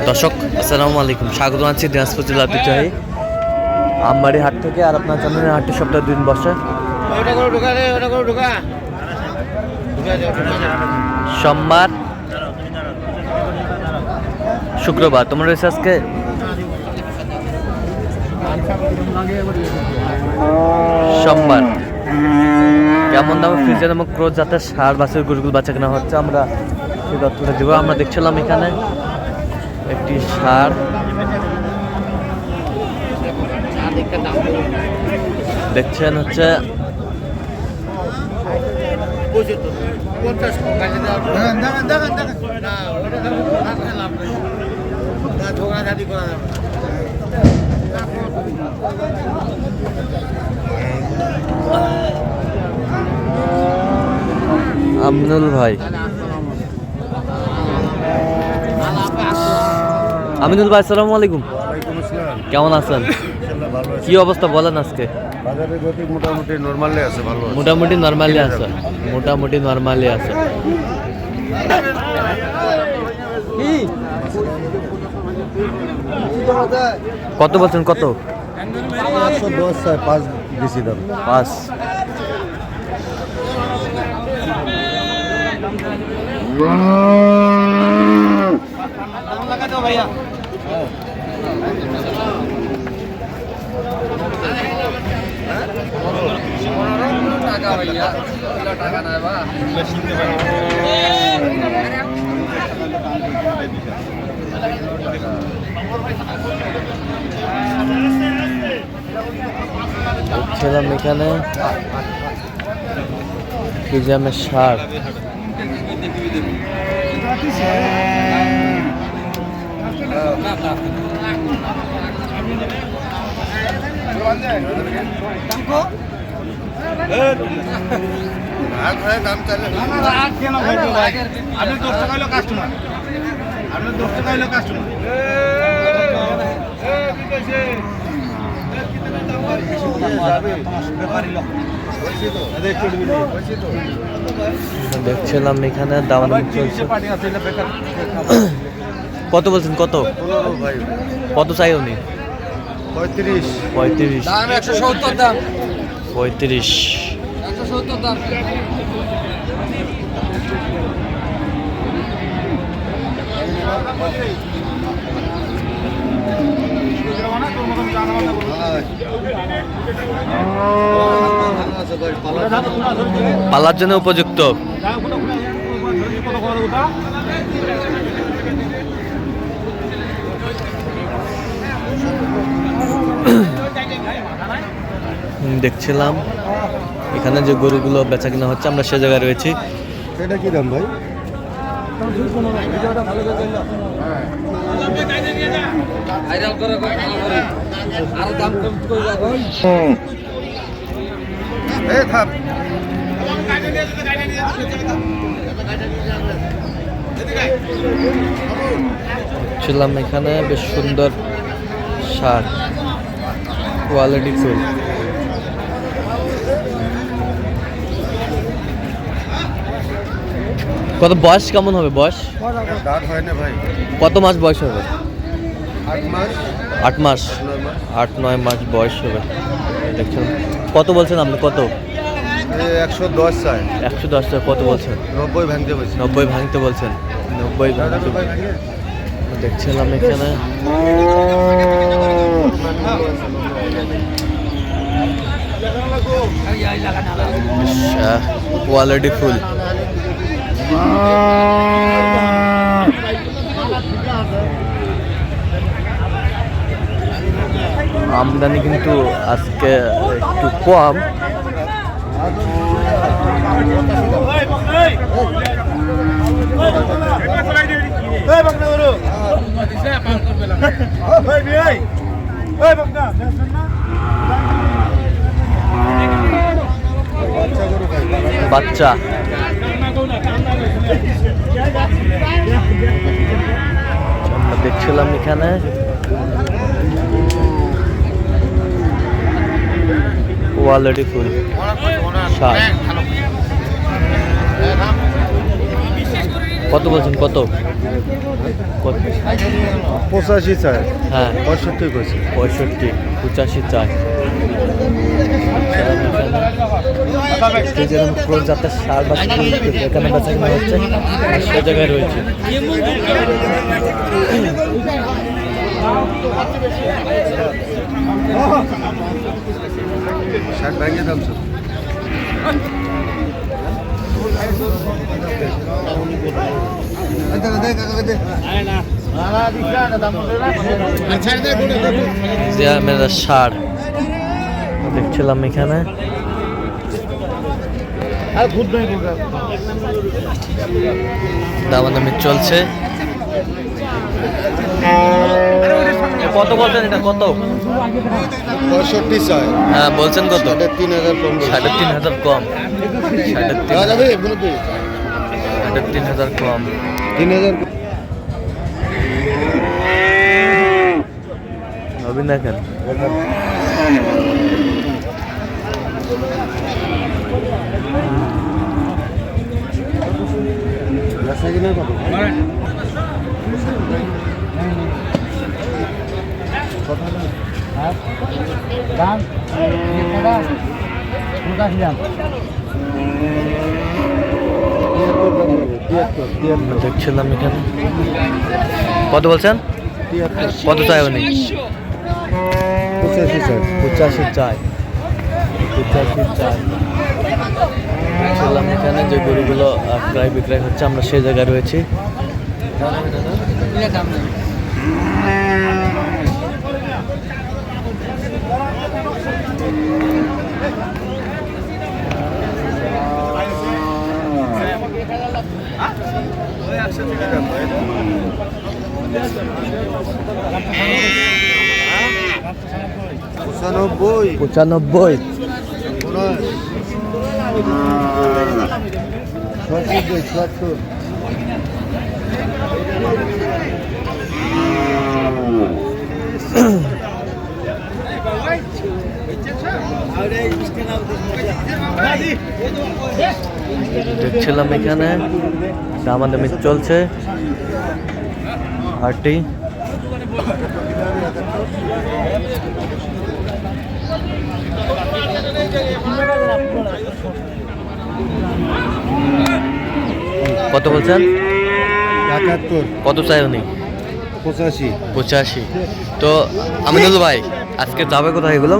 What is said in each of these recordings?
দর্শক আসসালামু আলাইকুম, স্বাগত জানাচ্ছি দিনাজপুর জেলা ঐতিহ্যবাহী আমবাড়ি হাট থেকে। আর আপনার জানেন হাটটি সপ্তাহে 2 দিন বসে, সোমবার শুক্রবার। তোমরা রয়েছে আজকে সোমবার। কেমন দামে ফ্রিজের এবং ক্রোজ জাতের সার বাছুর গরুগুলো বাচ্চা কেনা হচ্ছে, আমরা সেই তথ্যটা দেবো। আমরা দেখছিলাম এখানে একটি সার, দেখছেন হচ্ছে আমিনুল ভাই। আমিনুল ভাই আসসালামু আলাইকুম, কেমন আছেন? কি অবস্থা বলেন আজকে? বাজারের গতি মোটামুটি নরমালি আছে, ভালো আছে। মোটামুটি নরমালি আছে, মোটামুটি নরমালি আছে। কত বলছেন? কত? 510 চাই, 5 বেশি দাম। 5। ছিলাম এখানে ফিজামের সার, দেখছিলাম এখানে দাম চলছে। কত বলছেন? কত কত চাই উনি? 35। 35। 170 দাম। 35। 170 দাম। পালার জন্য উপযুক্ত। দেখছিলাম এখানে যে গরুগুলো বেচা কিনা হচ্ছে, আমরা সে জায়গায় রয়েছি। এটা কি দাম ভাই? আর দাম কম করে যাবো। ছিলাম এখানে বেশ সুন্দর সার, কোয়ালিটি ফুল। কত বয়স কেমন হবে? বয়স দাঁত হয় না ভাই। কত মাস বয়স হবে? 8 মাস। 8 মাস, 8-9 মাস বয়স হবে। দেখছেন কত বলছেন আপনি? কত? 110 চাই। 110 টাকা। কত বলছেন? 90 ভাঙতে বলছি। 90 ভাঙতে বলছেন। 90 ভাঙতে। দেখছিলাম এখানে কোয়ালিটি ফুল। আমদানি কিন্তু আজকে একটু কম। বাচ্চা আমরা দেখছিলাম এখানে কোয়ালিটি ফুল কত বলছেন? কত? কত? 85 চাই, হ্যাঁ 65 কইছে। 65, 85 চাই। যেরকম ক্রোজ জাতের সার বা এখানে বেচা কেনা হচ্ছে আর সে জায়গায় রয়েছে। ষাট ভাঙিয়ে দাম স্যার। মেয়েরা সার দেখছিলাম এখানে। দামাদামি চলছে। কত বলছেন এটা কত? 65 চাই। হ্যাঁ বলছেন কত? 3,500 কম। 3,500 কম। 3,500 কম। 3,000 হবে না কেন? দেখছিলাম এখানে। কত বলছেন? কত চাই উনি? 85 চাই। 85 চাই। 85 চাই। দেখছিলাম এখানে যে গরুগুলো ক্রয় বিক্রয় হচ্ছে, আমরা সেই জায়গায় রয়েছি। পঁচানব্বই। 95, 70। দেখছিলাম এখানে দামাদামি চলছে। হাটটি কত বলছেন? 71, কত চাই উনি? 85। 85। তো আমিনুল ভাই আজকে যাবে কোথায় এগুলো?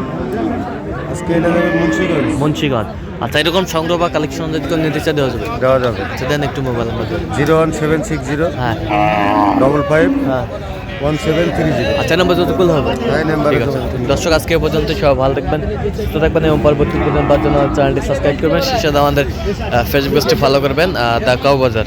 আজকে এটা যাবে মুন্সিগঞ্জ। মুন্সিগঞ্জ। আচ্ছা, এরকম সংগ্রহ বা কালেকশন যদি কেউ নিতে চাই দেওয়া যাবে? দেওয়া যাবে। আচ্ছা দেন একটু মোবাইল নাম্বার। 01760 হ্যাঁ 55 হ্যাঁ 1730। আচ্ছা, নাম্বার যত কুল হবে। এই নাম্বারে ঠিক আছে দর্শক, আজকে এ পর্যন্ত সবাই ভালো থাকবেন, সুস্থ থাকবেন এবং পরবর্তী ভিডিও পাওয়ার জন্য চ্যানেলটি সাবস্ক্রাইব করবেন, শীর্ষে আমাদের ফেসবুক পেজটি ফলো করবেন। দা কাউ বাজার।